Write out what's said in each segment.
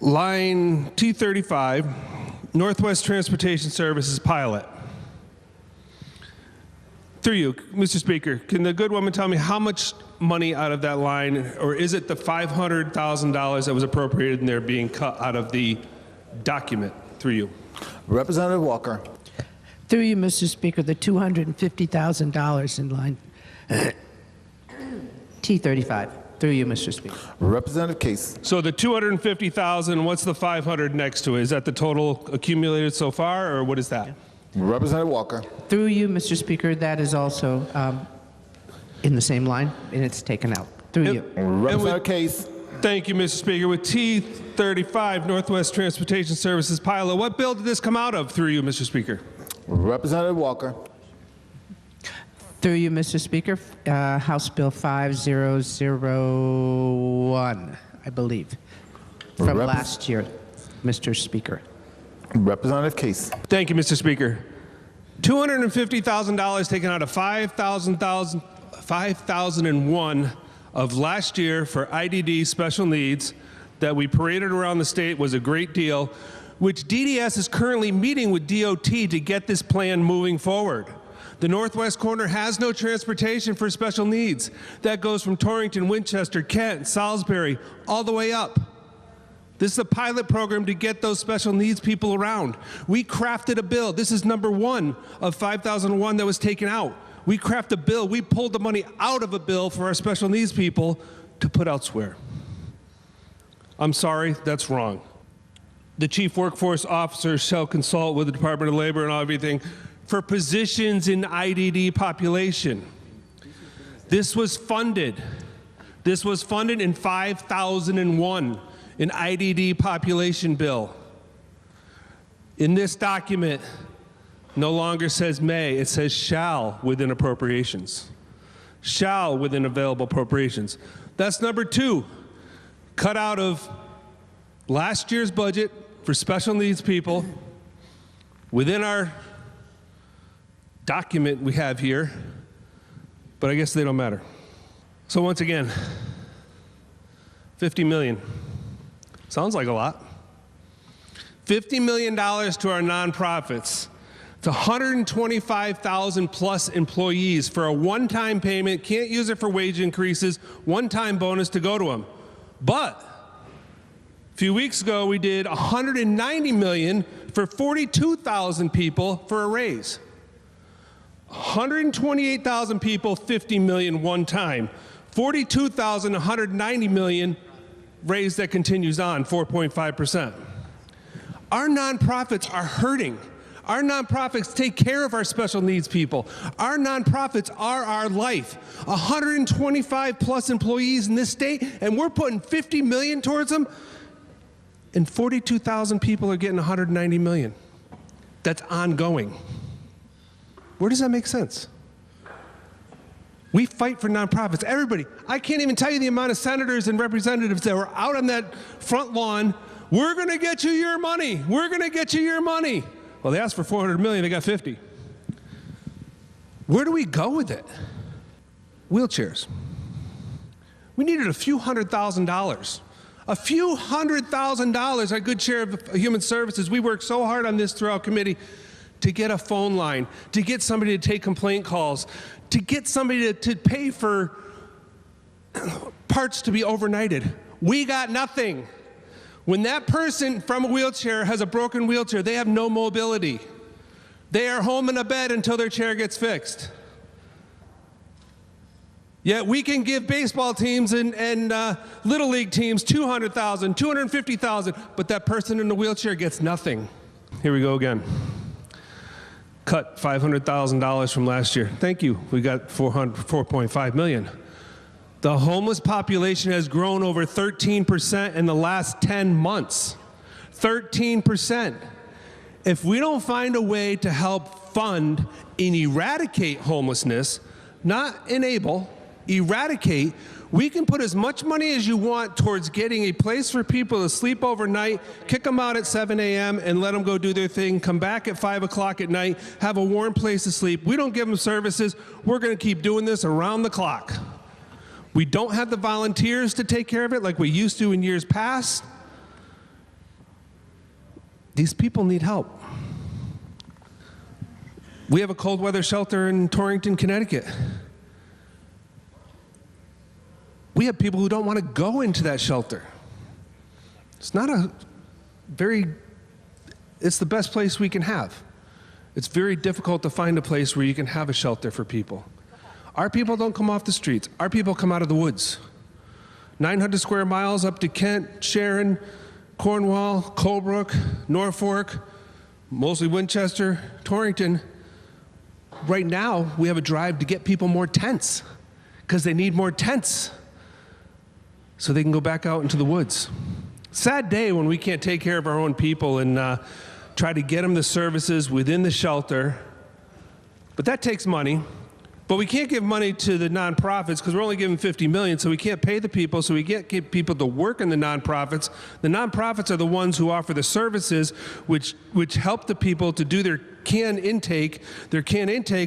Line T35, Northwest Transportation Services pilot. Through you, Mr. Speaker, can the good woman tell me how much money out of that line, or is it the $500,000 that was appropriated in there being cut out of the document? Through you. Representative Walker. Through you, Mr. Speaker, the $250,000 in line T35. Through you, Mr. Speaker. Representative Case. So the 250,000, what's the 500 next to it? Is that the total accumulated so far, or what is that? Representative Walker. Through you, Mr. Speaker, that is also in the same line, and it's taken out. Through you. Representative Case. Thank you, Mr. Speaker. With T35, Northwest Transportation Services pilot, what bill did this come out of? Through you, Mr. Speaker. Representative Walker. Through you, Mr. Speaker, House Bill 5001, I believe, from last year, Mr. Speaker. Representative Case. Thank you, Mr. Speaker. $250,000 taken out of 5001 of last year for IDD special needs that we paraded around the state was a great deal, which DDS is currently meeting with DOT to get this plan moving forward. The Northwest corner has no transportation for special needs. That goes from Torrington, Winchester, Kent, Salisbury, all the way up. This is a pilot program to get those special needs people around. We crafted a bill. This is number one of 5001 that was taken out. We crafted a bill. We pulled the money out of a bill for our special needs people to put elsewhere. I'm sorry, that's wrong. The chief workforce officer shall consult with the Department of Labor and everything for positions in IDD population. This was funded. This was funded in 5001, an IDD population bill. In this document, no longer says may, it says shall within appropriations. Shall within available appropriations. That's number two. Cut out of last year's budget for special needs people within our document we have here, but I guess they don't matter. So once again, $50 million. Sounds like a lot. $50 million to our nonprofits. It's 125,000 plus employees for a one-time payment, can't use it for wage increases, one-time bonus to go to them. But a few weeks ago, we did $190 million for 42,000 people for a raise. 128,000 people, 50 million one time. 42,000, 190 million raise that continues on, 4.5%. Our nonprofits are hurting. Our nonprofits take care of our special needs people. Our nonprofits are our life. 125 plus employees in this state, and we're putting 50 million towards them, and 42,000 people are getting 190 million. That's ongoing. Where does that make sense? We fight for nonprofits. Everybody, I can't even tell you the amount of senators and representatives that were out on that front lawn. We're going to get you your money. We're going to get you your money. Well, they asked for 400 million, they got 50. Where do we go with it? Wheelchairs. We needed a few $100,000. A few $100,000, our good share of human services. We worked so hard on this throughout committee to get a phone line, to get somebody to take complaint calls, to get somebody to pay for parts to be overnighted. We got nothing. When that person from a wheelchair has a broken wheelchair, they have no mobility. They are home in a bed until their chair gets fixed. Yet we can give baseball teams and Little League teams $200,000, $250,000, but that person in the wheelchair gets nothing. Here we go again. Cut $500,000 from last year. Thank you. We got 4.5 million. The homeless population has grown over 13% in the last 10 months. 13%. If we don't find a way to help fund and eradicate homelessness, not enable, eradicate, we can put as much money as you want towards getting a place for people to sleep overnight, kick them out at 7 a.m. and let them go do their thing, come back at 5 o'clock at night, have a warm place to sleep. We don't give them services. We're going to keep doing this around the clock. We don't have the volunteers to take care of it like we used to in years past. These people need help. We have a cold weather shelter in Torrington, Connecticut. We have people who don't want to go into that shelter. It's not a it's the best place we can have. It's very difficult to find a place where you can have a shelter for people. Our people don't come off the streets. Our people come out of the woods. 900 square miles up to Kent, Sharon, Cornwall, Colebrook, Norfolk, mostly Winchester, Torrington. Right now, we have a drive to get people more tents because they need more tents so they can go back out into the woods. Sad day when we can't take care of our own people and try to get them the services within the shelter, but that takes money. But we can't give money to the nonprofits because we're only giving $50 million, so we can't pay the people, so we can't get people to work in the nonprofits. The nonprofits are the ones who offer the services which help the people to do their can intake,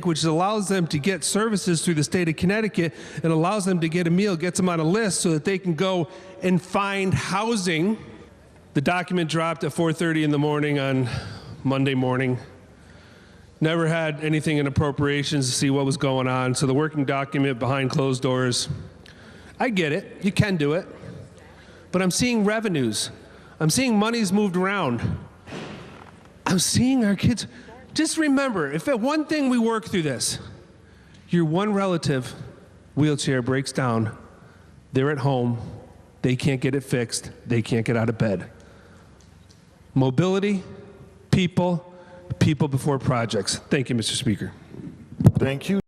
which allows them to get services through the state of Connecticut and allows them to get a meal, gets them on a list so that they can go and find housing. The document dropped at 4:30 in the morning on Monday morning. Never had anything in appropriations to see what was going on, so the working document behind closed doors. I get it, you can do it, but I'm seeing revenues. I'm seeing monies moved around. I'm seeing our kids. Just remember, if at one thing we work through this, your one relative wheelchair breaks down, they're at home, they can't get it fixed, they can't get out of bed. Mobility, people before projects. Thank you, Mr. Speaker. Thank you.